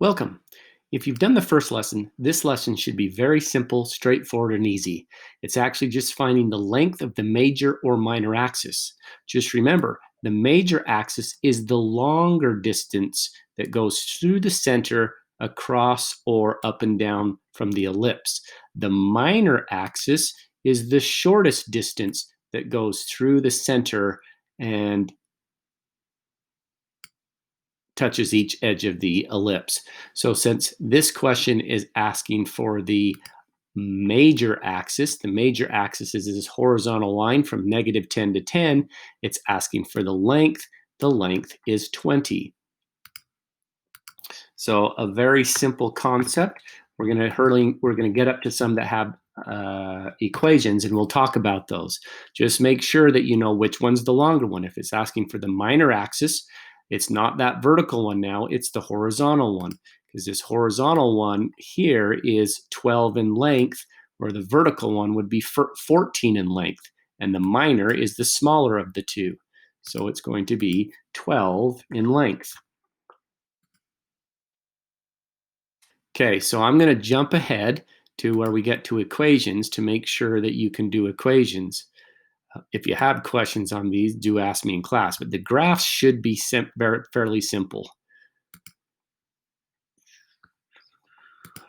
Welcome. If you've done the first lesson, this lesson should be very simple, straightforward, and easy. It's actually just finding the length of the major or minor axis. Just remember, the major axis is the longer distance that goes through the center, across, or up and down from the ellipse. The minor axis is the shortest distance that goes through the center and touches each edge of the ellipse. So since this question is asking for the major axis is this horizontal line from -10 to 10. It's asking for the length. The length is 20. So a very simple concept. We're going to get up to some that have equations, and we'll talk about those. Just make sure that you know which one's the longer one. If it's asking for the minor axis, it's not that vertical one now, it's the horizontal one, because this horizontal one here is 12 in length, where the vertical one would be 14 in length, and the minor is the smaller of the two. So it's going to be 12 in length. Okay, so I'm going to jump ahead to where we get to equations to make sure that you can do equations. If you have questions on these, do ask me in class, but the graphs should be fairly simple.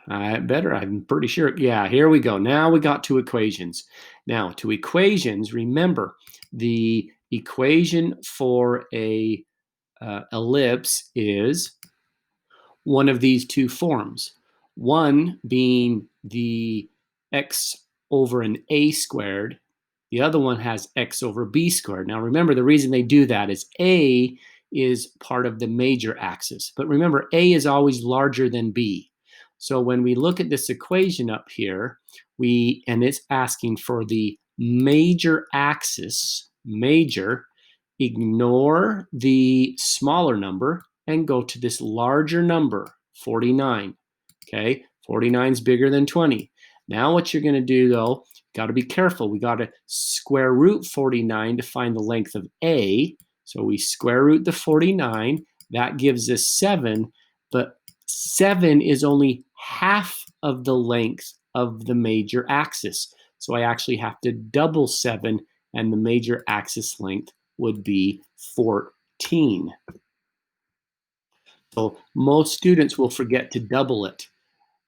Better, I'm pretty sure. Yeah, here we go. Now we got to equations. Now, to equations, remember, the equation for a ellipse is one of these two forms. One being the x over an a squared. The other one has x over b squared. Now remember, the reason they do that is a is part of the major axis. But remember, a is always larger than b. So when we look at this equation up here, and it's asking for the major axis, ignore the smaller number and go to this larger number, 49. Okay, 49 is bigger than 20. Now what you're going to do, though, got to be careful. We got to square root 49 to find the length of A. So we square root the 49. That gives us 7, but 7 is only half of the length of the major axis. So I actually have to double 7, and the major axis length would be 14. So most students will forget to double it,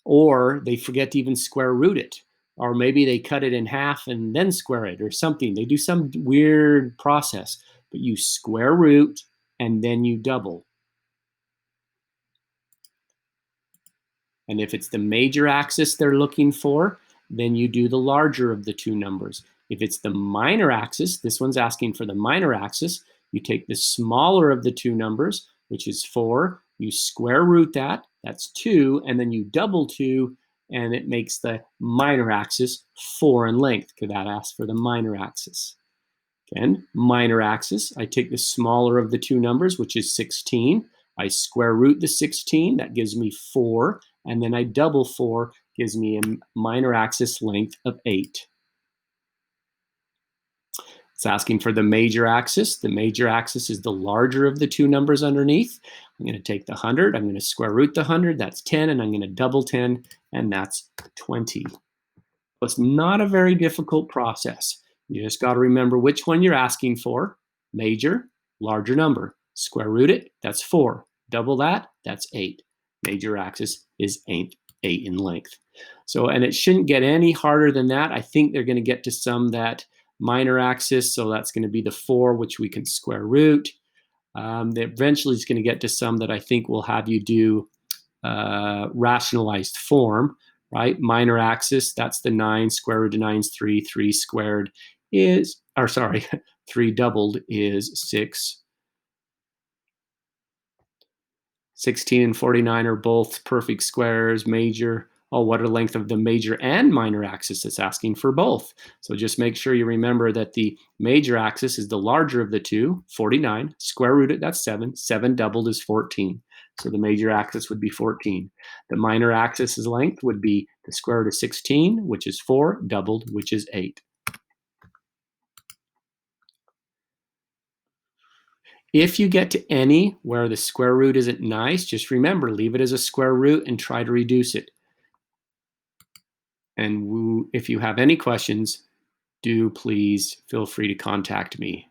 or they forget to even square root it, or maybe they cut it in half and then square it or something. They do some weird process, but you square root and then you double. And if it's the major axis they're looking for, then you do the larger of the two numbers. If it's the minor axis, this one's asking for the minor axis, you take the smaller of the two numbers, which is 4, you square root that, that's 2, and then you double 2, and it makes the minor axis 4 in length, because that asks for the minor axis. Again, minor axis, I take the smaller of the two numbers, which is 16. I square root the 16, that gives me 4, and then I double 4, gives me a minor axis length of 8. It's asking for the major axis. The major axis is the larger of the two numbers underneath. I'm going to take the 100, I'm going to square root the 100, that's 10, and I'm going to double 10, and that's 20. It's not a very difficult process. You just got to remember which one you're asking for. Major, larger number. Square root it, that's 4. Double that, that's 8. Major axis is 8 in length. So, and it shouldn't get any harder than that. I think they're going to get to some that minor axis, so that's going to be the 4, which we can square root. Eventually it's going to get to some that I think will have you do rationalized form, right? Minor axis, that's the 9, square root of 9 is 3, 3 squared is, or sorry, 3 doubled is 6. 16 and 49 are both perfect squares. Major, oh, what are the length of the major and minor axis? It's asking for both. So just make sure you remember that the major axis is the larger of the two, 49. Square root it, that's 7. 7 doubled is 14. So the major axis would be 14. The minor axis's length would be the square root of 16, which is 4, doubled, which is 8. If you get to any where the square root isn't nice, just remember, leave it as a square root and try to reduce it. And if you have any questions, do please feel free to contact me.